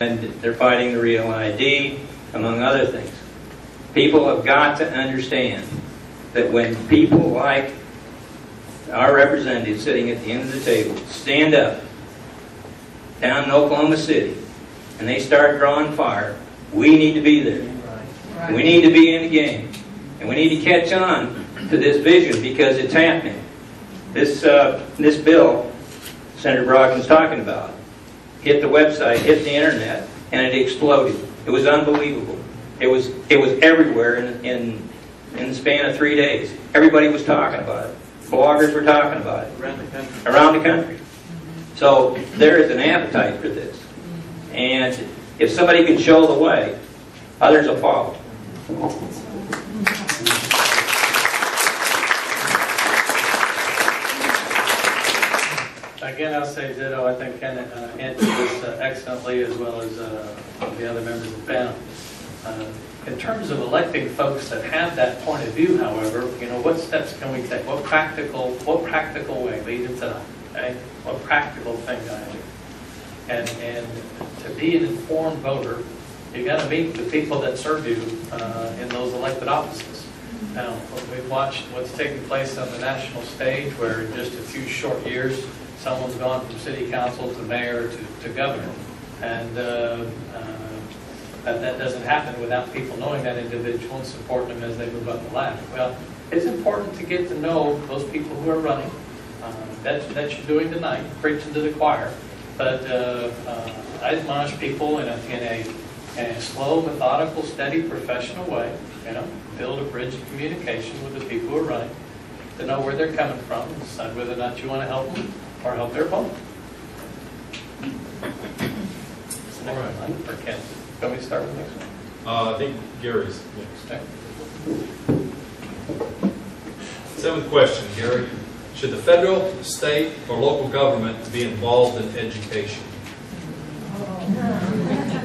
And they're fighting the real ID, among other things. People have got to understand that when people like our representatives sitting at the end of the table stand up down in Oklahoma City and they start drawing fire, we need to be there. Right. We need to be in the game. And we need to catch on to this vision because it's happening. This bill Senator Brogdon's talking about hit the website, hit the internet, and it exploded. It was unbelievable. It was everywhere in the span of 3 days. Everybody was talking about it. Bloggers were talking about it. Around the country. So there is an appetite for this. And if somebody can show the way, others will follow. Again, I'll say ditto. I think Ken answered this excellently, as well as the other members of the panel. In terms of electing folks that have that point of view, however, what steps can we take? What practical way lead into that? Okay? What practical thing can I do? And to be an informed voter, you got to meet the people that serve you in those elected offices. Now, we've watched what's taking place on the national stage, where in just a few short years, someone's gone from city council to mayor to governor. And that doesn't happen without people knowing that individual and supporting them as they move up the ladder. Well, it's important to get to know those people who are running. That you're doing tonight, preaching to the choir. But I admonish people in a slow, methodical, steady, professional way, build a bridge of communication with the people who are running, to know where they're coming from, and decide whether or not you want to help them or help their opponent. All right. For Ken. Can we start with the next one? I think Gary's next. Okay. Seventh question, Gary. Should the federal, state, or local government be involved in education?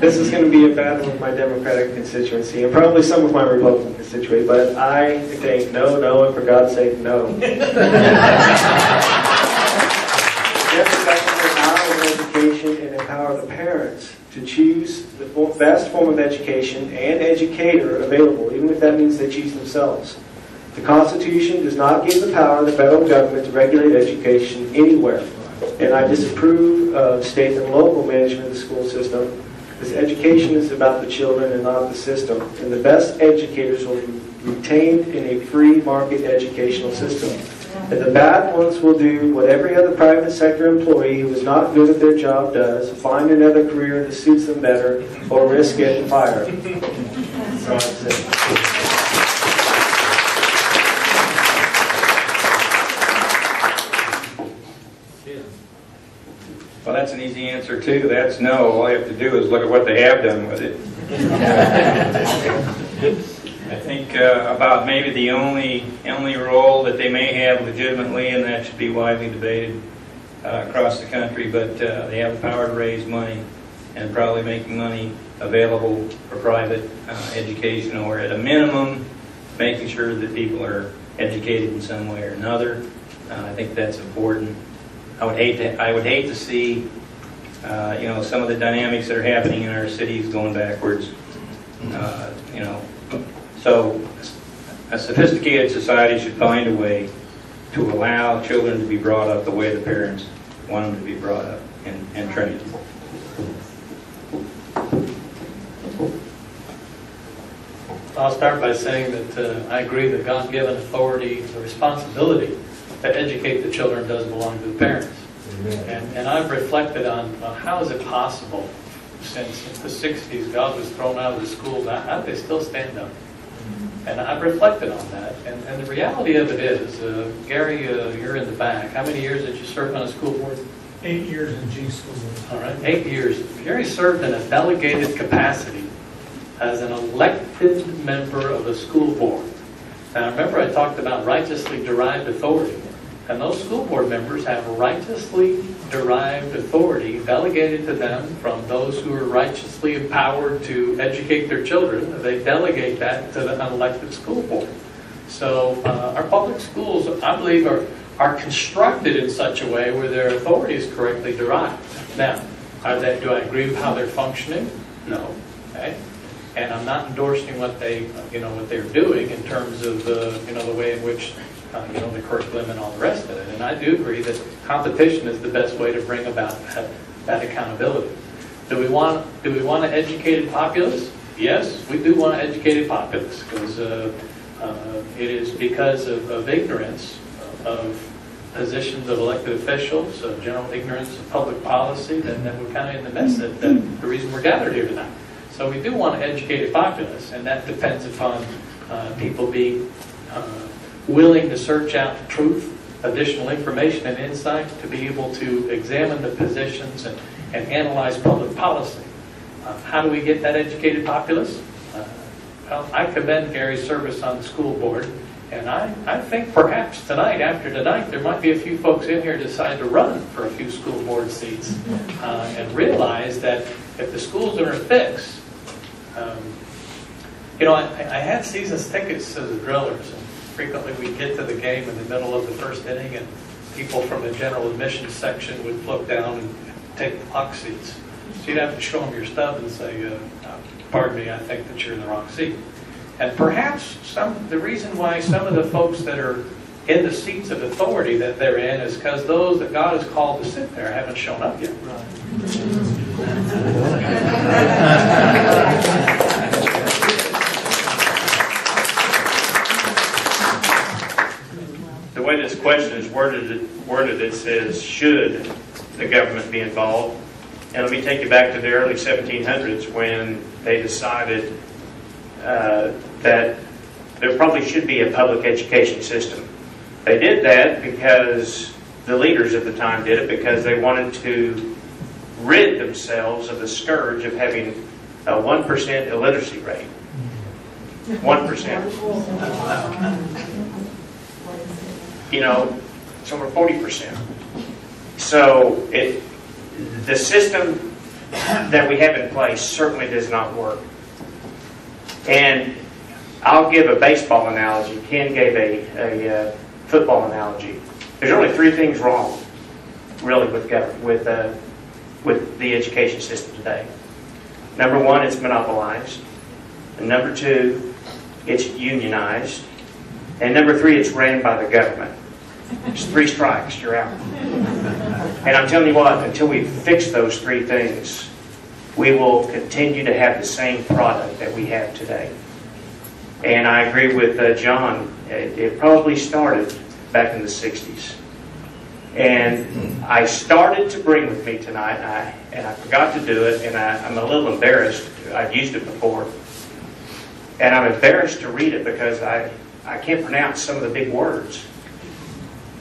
This is going to be a battle with my Democratic constituency and probably some of my Republican constituency, but I think no, and for God's sake, no. Get the government out of education and empower the parents to choose the best form of education and educator available, even if that means they choose themselves. The Constitution does not give the power to the federal government to regulate education anywhere. And I disapprove of state and local management of the school system, because education is about the children and not the system. And the best educators will be retained in a free market educational system. And the bad ones will do what every other private sector employee who is not good at their job does, find another career that suits them better, or risk getting fired. That's it. Well, that's an easy answer, too. That's no. All you have to do is look at what they have done with it. I think about maybe the only role that they may have legitimately, and that should be widely debated across the country, but they have the power to raise money and probably making money available for private education, or at a minimum, making sure that people are educated in some way or another. I think that's important. I would hate to see, some of the dynamics that are happening in our cities going backwards. So a sophisticated society should find a way to allow children to be brought up the way the parents want them to be brought up and trained. I'll start by saying that I agree that God-given authority, the responsibility to educate the children does belong to the parents. And I've reflected on how is it possible, since the 60s God was thrown out of the schools, how do they still stand up? And I've reflected on that. And the reality of it is, Gary, you're in the back. How many years did you serve on a school board? 8 years in G school board. All right, 8 years. Gary served in a delegated capacity as an elected member of a school board. Now remember, I talked about righteously derived authority. And those school board members have righteously derived authority delegated to them from those who are righteously empowered to educate their children. They delegate that to the unelected school board. So our public schools, I believe, are constructed in such a way where their authority is correctly derived. Now, Do I agree with how they're functioning? No. Okay. And I'm not endorsing what they're doing in terms of the way in which the curriculum and all the rest of it. And I do agree that competition is the best way to bring about that accountability. Do we want an educated populace? Yes, we do want an educated populace, because it is because of ignorance of positions of elected officials, of general ignorance of public policy, that we're kind of in the mess, that the reason we're gathered here tonight. So we do want an educated populace, and that depends upon people being willing to search out truth, additional information and insight, to be able to examine the positions and analyze public policy. How do we get that educated populace? Well, I commend Gary's service on the school board, and I think perhaps after tonight, there might be a few folks in here who decide to run for a few school board seats and realize that if the schools are fixed, I had season tickets as a drillers, and frequently we'd get to the game in the middle of the first inning, and people from the general admissions section would float down and take the box seats. So you'd have to show them your stub and say, pardon me, I think that you're in the wrong seat. And perhaps the reason why some of the folks that are in the seats of authority that they're in is because those that God has called to sit there haven't shown up yet. The way this question is worded, it says, should the government be involved? And let me take you back to the early 1700s when they decided that there probably should be a public education system. They did that because the leaders at the time did it because they wanted to rid themselves of the scourge of having a 1% illiteracy rate. 1%. So we're 40%. So the system that we have in place certainly does not work. And I'll give a baseball analogy. Ken gave a football analogy. There's only three things wrong, really, with the education system today. Number one, it's monopolized. And number two, it's unionized. And number three, it's ran by the government. It's 3 strikes, you're out. And I'm telling you what, until we fix those three things, we will continue to have the same product that we have today. And I agree with John. It probably started back in the 60s. And I started to bring with me tonight, and I forgot to do it, and I'm a little embarrassed. I've used it before. And I'm embarrassed to read it because I can't pronounce some of the big words.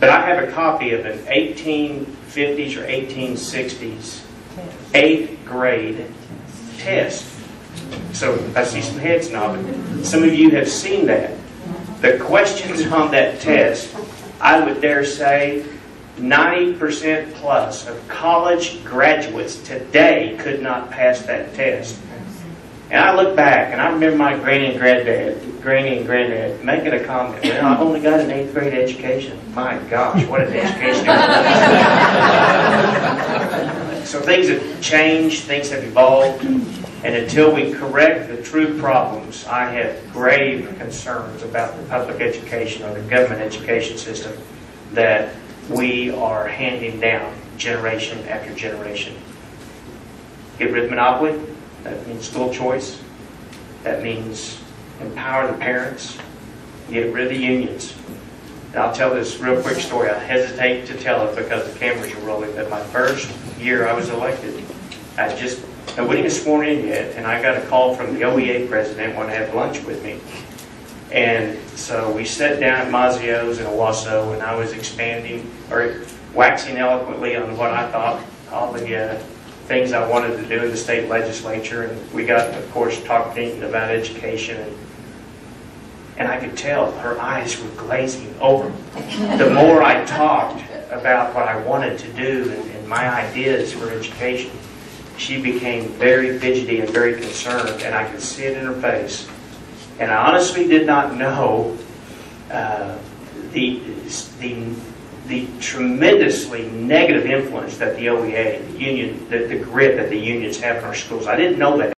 But I have a copy of an 1850s or 1860s 8th grade test. So I see some heads nodding. Some of you have seen that. The questions on that test, I would dare say 90% plus of college graduates today could not pass that test. And I look back and I remember my granny and granddad making a comment. Well, I've only got an 8th grade education. My gosh, what an education. So things have changed, things have evolved, and until we correct the true problems, I have grave concerns about the public education or the government education system that we are handing down generation after generation. Get rid of monopoly. That means school choice. That means empower the parents. Get rid of the unions. And I'll tell this real quick story. I hesitate to tell it because the cameras are rolling. But my first year I was elected, nobody was sworn in yet, and I got a call from the OEA president wanting to have lunch with me. And so we sat down at Mazzio's in Owasso, and I was waxing eloquently on what I thought all the things I wanted to do in the state legislature, and we got, of course, talking about education, and I could tell her eyes were glazing over. The more I talked about what I wanted to do and my ideas for education, she became very fidgety and very concerned, and I could see it in her face. And I honestly did not know the the tremendously negative influence that the OEA, the union, the grit that the unions have in our schools. I didn't know that.